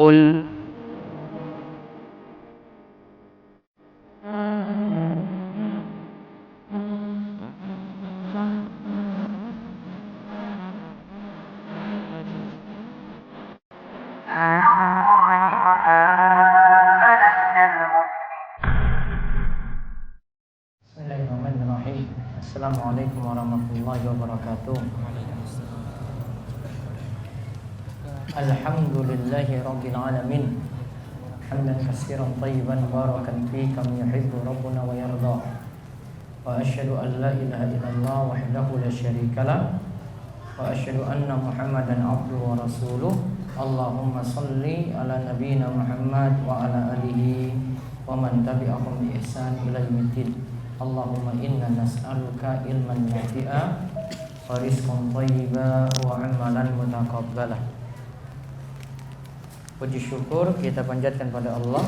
قل Bismillahirrahmanirrahim. Assalamualaikum warahmatullahi wabarakatuh. Alhamdulillahi rabbil alamin. Hamdan katsiran thayyiban barakan fihi kam yuhibbu rabbuna wa yarda. Wa asyhadu an la ilaha illallah wahdahu la syarikalah wa asyhadu anna Muhammadan abduhu wa rasuluh. Allahumma shalli ala nabiyyina Muhammad wa ala alihi wa man tabi'ahum bi ihsan ila yaumiddin. Allahumma inna nas'aluka ilman nafi'a wa rizqan thayyiba wa amalan mutaqabbala. Puji syukur kita panjatkan pada Allah.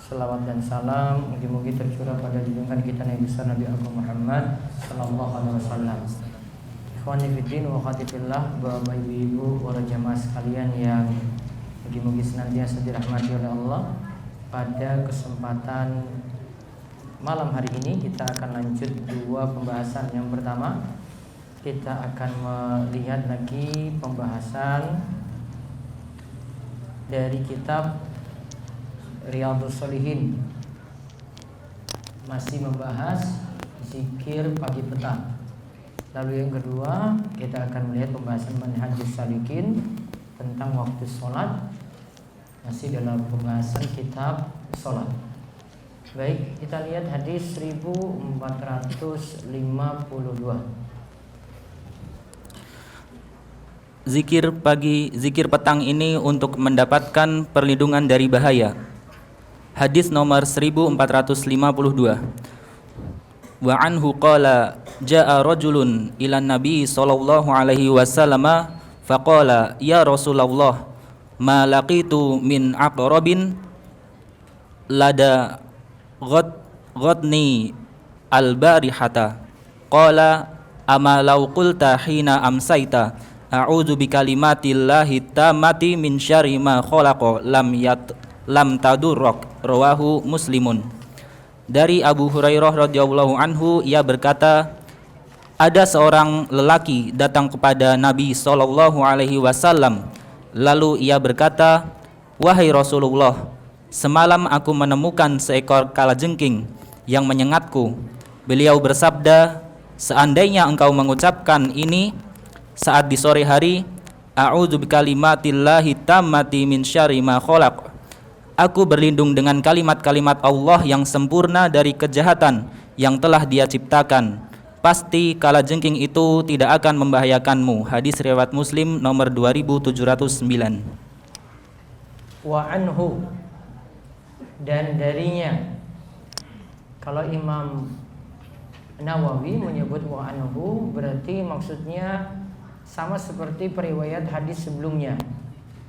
Selawat dan salam mugi-mugi tercurah pada junjungan kita Nabi besar Nabi Agung Muhammad sallallahu alaihi wasallam. Ikhwani fiddin wa khatifillah, Bapak Ibu para jamaah sekalian yang mugi-mugi senantiasa dirahmati oleh Allah. Pada kesempatan malam hari ini kita akan lanjut dua pembahasan. Yang pertama, kita akan melihat lagi pembahasan dari kitab Riyadhus Shalihin, masih membahas zikir pagi petang. Lalu yang kedua, kita akan melihat pembahasan Manhajus Salikin tentang waktu sholat, masih dalam pembahasan kitab sholat. Baik, kita lihat hadis 1452. Zikir pagi, zikir petang ini untuk mendapatkan perlindungan dari bahaya. Hadis nomor 1452. Wa anhu qala jaa rajulun ila nabi sallallahu alaihi wasallam faqala ya Rasulullah ma laqitu min aqrabin lada ghadni al-barihata qala ama law qulta hina amsayta a'udzu bikalimatillahi tammati min syarri ma khalaqa lam tadurrak. Rawahu Muslimun. Dari Abu Hurairah radhiyallahu anhu, ia berkata, ada seorang lelaki datang kepada Nabi sallallahu alaihi wasallam, lalu ia berkata, wahai Rasulullah, semalam aku menemukan seekor kalajengking yang menyengatku. Beliau bersabda, seandainya engkau mengucapkan ini saat di sore hari, a'udzu bikalimatillahi tammati min syarri ma khalaq, aku berlindung dengan kalimat-kalimat Allah yang sempurna dari kejahatan yang telah Dia ciptakan, pasti kalajengking itu tidak akan membahayakanmu. Hadis riwayat Muslim nomor 2709. Wa anhu, dan darinya. Kalau Imam Nawawi menyebut wa anhu, berarti maksudnya sama seperti periwayat hadis sebelumnya.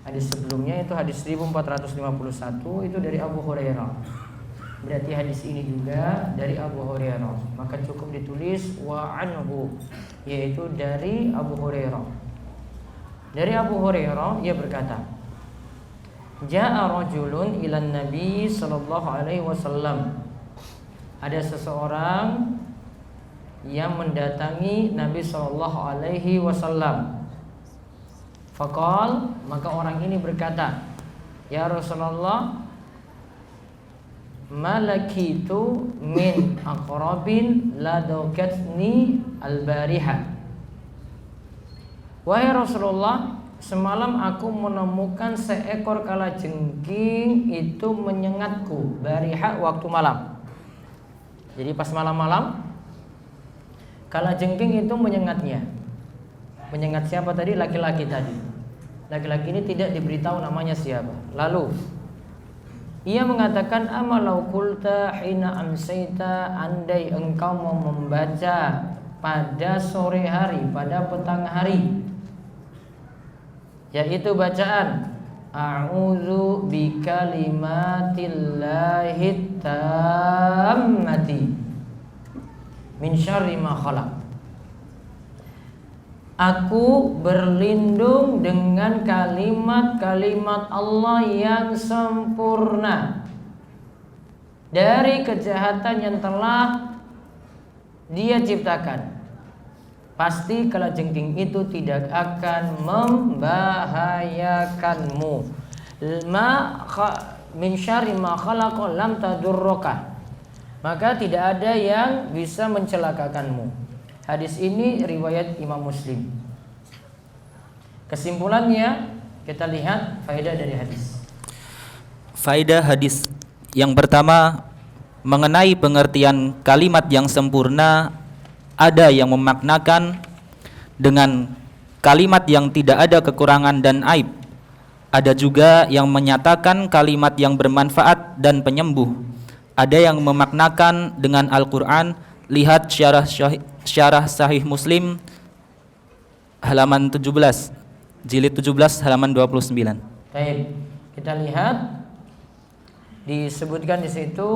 Hadis sebelumnya itu hadis 1451 itu dari Abu Hurairah. Berarti hadis ini juga dari Abu Hurairah. Maka cukup ditulis wa anhu, yaitu dari Abu Hurairah. Dari Abu Hurairah ia berkata, jaa rajulun ilan nabi sallallahu alaihi wasallam. Ada seseorang yang mendatangi Nabi sallallahu alaihi wasallam. Faqal, maka orang ini berkata, ya Rasulullah, malakitu min aqrabin ladaqatni al-bariha. Wahai Rasulullah, semalam aku menemukan seekor kalajengking itu menyengatku. Bariha waktu malam. Jadi pas malam-malam kalajengking itu menyengatnya. Menyengat siapa tadi? Laki-laki tadi. Laki-laki ini tidak diberitahu namanya siapa. Lalu ia mengatakan, amalau qulta hina amsayta, andai engkau mau membaca pada sore hari, pada petang hari, yaitu bacaan a'udzu bikalimatillahi tammati min syarri ma khalaq. Aku berlindung dengan kalimat-kalimat Allah yang sempurna dari kejahatan yang telah Dia ciptakan. Pasti kalajengking itu tidak akan membahayakanmu. Min syarri ma khalaqa lam tadurruka. Maka tidak ada yang bisa mencelakakanmu. Hadis ini riwayat Imam Muslim. Kesimpulannya kita lihat faedah dari hadis. Faedah hadis yang pertama mengenai pengertian kalimat yang sempurna, ada yang memaknakan dengan kalimat yang tidak ada kekurangan dan aib. Ada juga yang menyatakan kalimat yang bermanfaat dan penyembuh. Ada yang memaknakan dengan Al-Quran. Lihat syarah Sahih Muslim halaman 17, jilid 17 halaman 29. Baik, kita lihat disebutkan di situ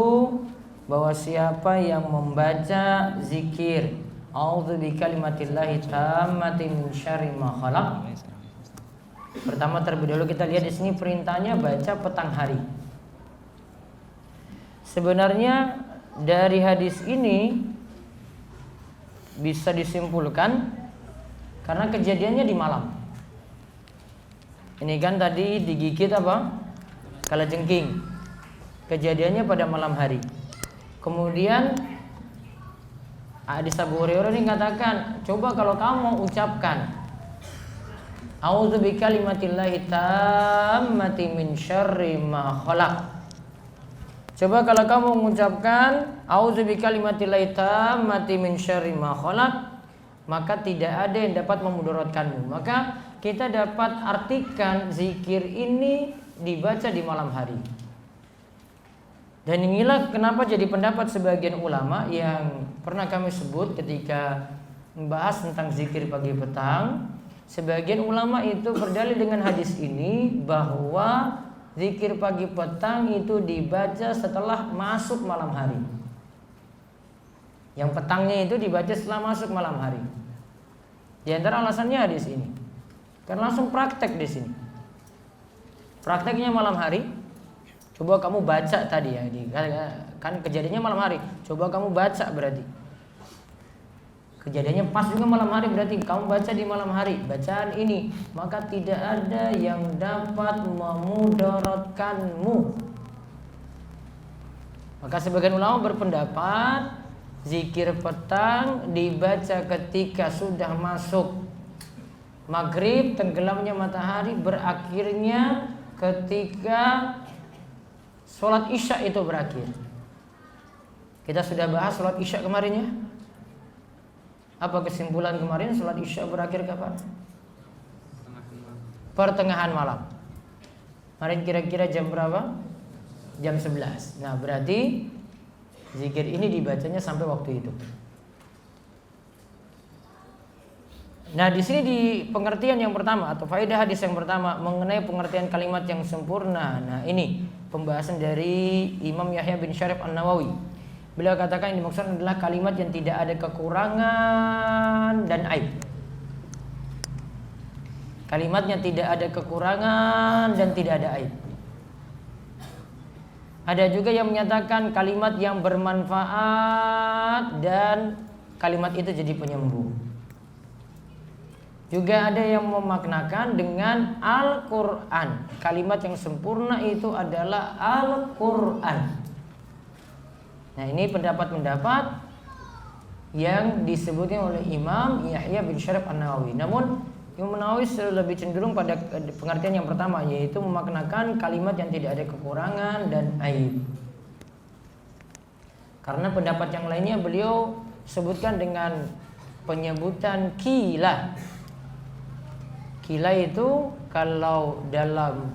bahwa siapa yang membaca zikir a'udzu bikalimatillahi tammati min syarri ma khalaq. Pertama terlebih dahulu kita lihat di sini perintahnya baca petang hari. Sebenarnya dari hadis ini bisa disimpulkan karena kejadiannya di malam. Ini kan tadi digigit apa? Kalajengking. Kejadiannya pada malam hari. Kemudian hadis Abu Hurairah ini katakan, coba kalau kamu mau ucapkan a'udzu bikalimatillahi tammati min syarri ma khalaq. Coba kalau kamu mengucapkan a'udzu bikalimatillahi tammati min syarri ma khalaq, maka tidak ada yang dapat memudaratkanmu. Maka kita dapat artikan zikir ini dibaca di malam hari. Dan inilah kenapa jadi pendapat sebagian ulama yang pernah kami sebut ketika membahas tentang zikir pagi petang. Sebagian ulama itu berdalil dengan hadis ini bahwa zikir pagi petang itu dibaca setelah masuk malam hari. Yang petangnya itu dibaca setelah masuk malam hari. Di antara alasannya hadis ini. Kan langsung praktek di sini. Prakteknya malam hari. Coba kamu baca tadi ya, kan kejadiannya malam hari. Coba kamu baca berarti. Kejadiannya pas juga malam hari, berarti kamu baca di malam hari bacaan ini, maka tidak ada yang dapat memudaratkanmu. Maka sebagian ulama berpendapat zikir petang dibaca ketika sudah masuk maghrib, tenggelamnya matahari, berakhirnya ketika sholat isya itu berakhir. Kita sudah bahas sholat isya kemarin ya. Apa kesimpulan kemarin? Sholat isya berakhir kapan? Pertengahan malam. Kemarin kira-kira jam berapa? Jam 11. Nah berarti zikir ini dibacanya sampai waktu itu. Nah di sini di pengertian yang pertama atau faedah hadis yang pertama mengenai pengertian kalimat yang sempurna. Nah ini pembahasan dari Imam Yahya bin Syarif An-Nawawi. Beliau katakan yang dimaksud adalah kalimat yang tidak ada kekurangan dan aib. Kalimatnya tidak ada kekurangan dan tidak ada aib. Ada juga yang menyatakan kalimat yang bermanfaat dan kalimat itu jadi penyembuh. Juga ada yang memaknakan dengan Al-Quran. Kalimat yang sempurna itu adalah Al-Quran. Nah ini pendapat-pendapat yang disebutnya oleh Imam Yahya bin Syarif An-Nawawi. Namun Imam Nawawi lebih cenderung pada pengertian yang pertama, yaitu memaknakan kalimat yang tidak ada kekurangan dan aib. Karena pendapat yang lainnya beliau sebutkan dengan penyebutan kila. Kila itu kalau dalam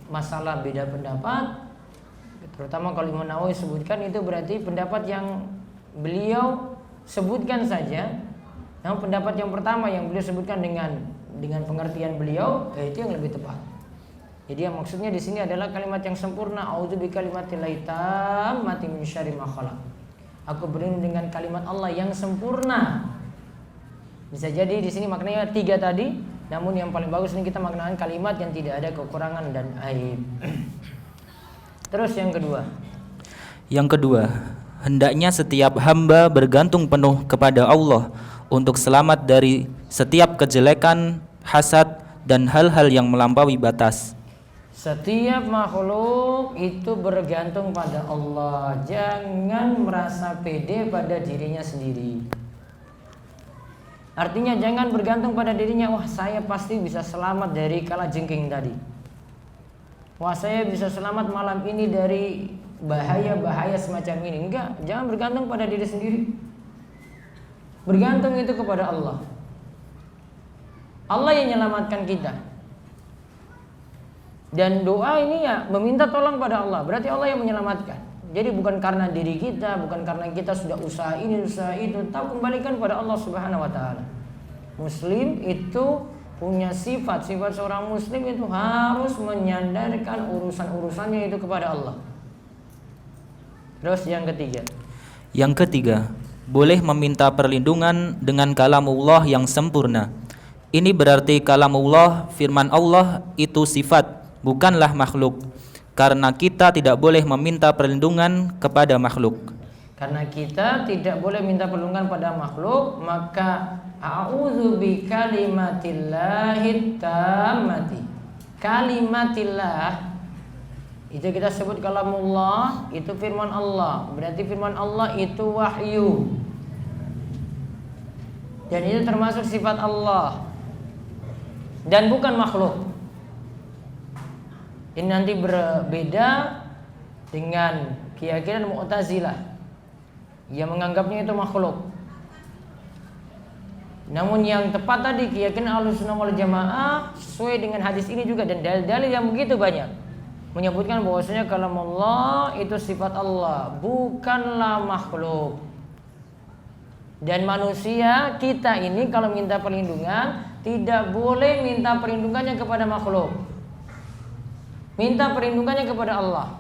masalah beda pendapat, terutama kalau Imam Nawawi sebutkan, itu berarti pendapat yang beliau sebutkan saja. Namun pendapat yang pertama yang beliau sebutkan dengan pengertian beliau, yaitu yang lebih tepat. Jadi yang maksudnya di sini adalah kalimat yang sempurna. A'udzu bikalimatillahi tammati min syarri ma khalaq. Aku berlindung dengan kalimat Allah yang sempurna Bisa jadi di sini maknanya 3 tadi, namun yang paling bagus ini kita maknakan kalimat yang tidak ada kekurangan dan aib. Terus yang kedua. Yang kedua, hendaknya setiap hamba bergantung penuh kepada Allah untuk selamat dari setiap kejelekan, hasad, dan hal-hal yang melampaui batas. Setiap makhluk itu bergantung pada Allah. Jangan merasa pede pada dirinya sendiri. Artinya jangan bergantung pada dirinya. Wah, saya pasti bisa selamat dari kalajengking tadi. Wah, saya bisa selamat malam ini dari bahaya-bahaya semacam ini. Enggak, jangan bergantung pada diri sendiri. Bergantung itu kepada Allah. Allah yang menyelamatkan kita. Dan doa ini ya meminta tolong pada Allah. Berarti Allah yang menyelamatkan. Jadi bukan karena diri kita, bukan karena kita sudah usaha ini, usaha itu. Tahu, kembalikan pada Allah Subhanahu wa taala. Muslim itu punya sifat seorang muslim itu harus menyandarkan urusan-urusannya itu kepada Allah. Terus yang ketiga. Yang ketiga, boleh meminta perlindungan dengan kalamullah yang sempurna. Ini berarti kalamullah, firman Allah itu sifat, bukanlah makhluk. Karena kita tidak boleh meminta perlindungan kepada makhluk. Karena kita tidak boleh minta perlindungan pada makhluk, maka a'udzu bikalimatillahi tammati. Kalimatillah itu kita sebut kalamullah, itu firman Allah. Berarti firman Allah itu wahyu. Dan itu termasuk sifat Allah. Dan bukan makhluk. Ini nanti berbeda dengan keyakinan Mu'tazilah yang menganggapnya itu makhluk. Namun yang tepat tadi keyakinan Ahlussunnah wal Jamaah sesuai dengan hadis ini juga, dan dalil-dalil yang begitu banyak menyebutkan bahwasanya kalamullah itu sifat Allah, bukanlah makhluk. Dan manusia kita ini kalau minta perlindungan tidak boleh minta perlindungannya kepada makhluk. Minta perlindungannya kepada Allah.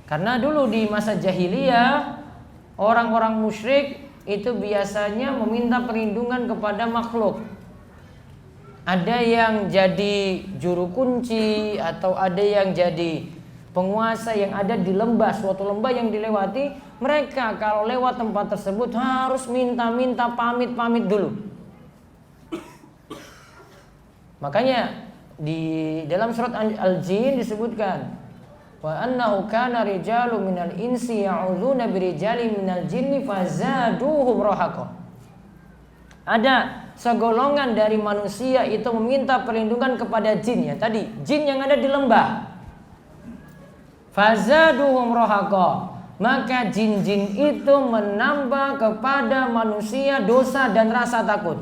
Karena dulu di masa jahiliyah orang-orang musyrik itu biasanya meminta perlindungan kepada makhluk. Ada yang jadi juru kunci atau ada yang jadi penguasa yang ada di lembah, suatu lembah yang dilewati. Mereka kalau lewat tempat tersebut harus minta-minta, pamit-pamit dulu. Makanya di dalam surat Al-Jin disebutkan wa annahu kana rijalun minal insi ya'udzuna birijalin minal jinni fazaduhum rahaqa. Ada segolongan dari manusia itu meminta perlindungan kepada jin, ya tadi jin yang ada di lembah. Fazaduhum rahaqa, maka jin-jin itu menambah kepada manusia dosa dan rasa takut.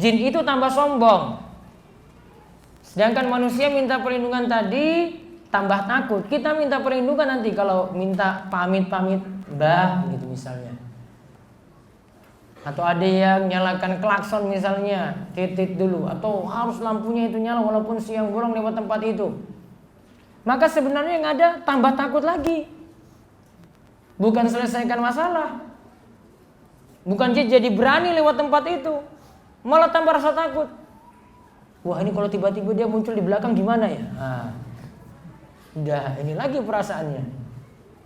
Jin itu tambah sombong. Sedangkan manusia minta perlindungan tadi tambah takut. Kita minta perlindungan nanti kalau minta pamit-pamit mbah gitu misalnya. Atau ada yang nyalakan klakson misalnya, titit dulu, atau harus lampunya itu nyala walaupun siang bolong lewat tempat itu. Maka sebenarnya yang ada tambah takut lagi. Bukan selesaikan masalah. Bukan jadi berani lewat tempat itu, malah tambah rasa takut. Wah, ini kalau tiba-tiba dia muncul di belakang gimana ya? Udah ini lagi perasaannya.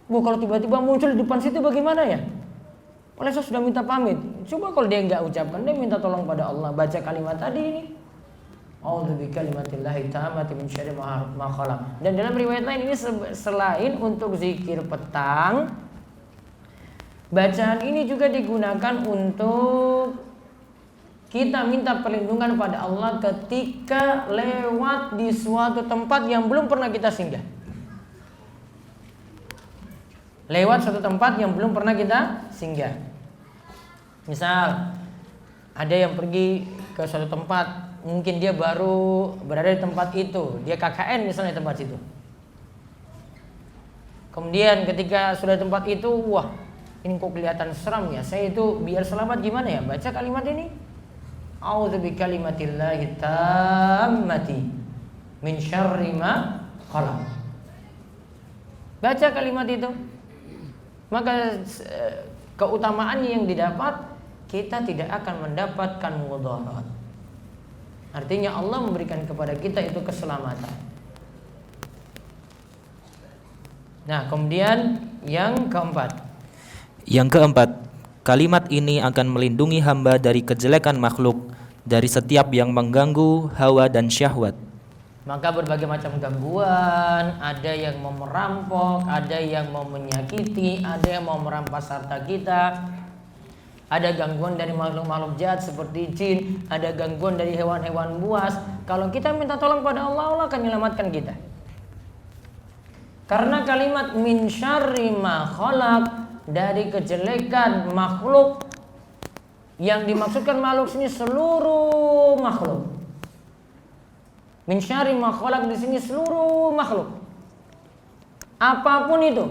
Wah, kalau tiba-tiba muncul di depan situ bagaimana ya? Oleh saya sudah minta pamit. Coba kalau dia nggak ucapkan, dia minta tolong pada Allah, baca kalimat tadi ini. A'udzu bikalimatillahi tammati min syarri ma khalaq. Dan dalam riwayat lain ini selain untuk zikir petang, bacaan ini juga digunakan untuk kita minta perlindungan pada Allah ketika lewat di suatu tempat yang belum pernah kita singgah. Lewat suatu tempat yang belum pernah kita singgah. Misal ada yang pergi ke suatu tempat, mungkin dia baru berada di tempat itu, dia KKN misalnya di tempat situ. Kemudian ketika sudah di tempat itu, wah ini kok kelihatan seram ya, saya itu biar selamat gimana ya, baca kalimat ini. A'udzu bikalimatillahi tammati min syarri ma khalaq. Baca kalimat itu. Maka keutamaan yang didapat, kita tidak akan mendapatkan mudarat. Artinya Allah memberikan kepada kita itu keselamatan. Nah, kemudian yang keempat. Yang keempat, kalimat ini akan melindungi hamba dari kejelekan makhluk, dari setiap yang mengganggu hawa dan syahwat. Maka berbagai macam gangguan, ada yang mau merampok, ada yang mau menyakiti, ada yang mau merampas harta kita. Ada gangguan dari makhluk-makhluk jahat seperti jin, ada gangguan dari hewan-hewan buas. Kalau kita minta tolong pada Allah, Allah akan menyelamatkan kita. Karena kalimat min syarri ma khalaq, dari kejelekan makhluk, yang dimaksudkan makhluk sini seluruh makhluk. Min syarri ma khalaq di sini seluruh makhluk. Apapun itu.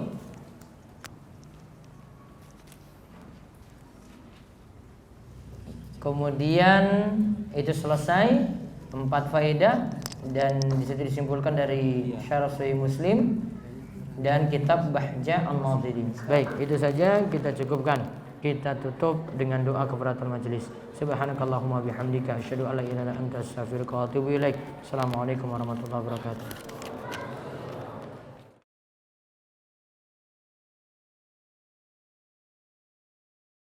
Kemudian itu selesai 4 faedah dan disitu disimpulkan dari Syarah Sahih Muslim dan kitab Bahja An-Nadhirin. Baik, itu saja kita cukupkan. Kita tutup dengan doa kafaratul majelis. Subhanakallahumma bihamdika asyhadu an la ilaha illa anta astaghfiruka wa atubu ilaik. Assalamualaikum warahmatullahi wabarakatuh.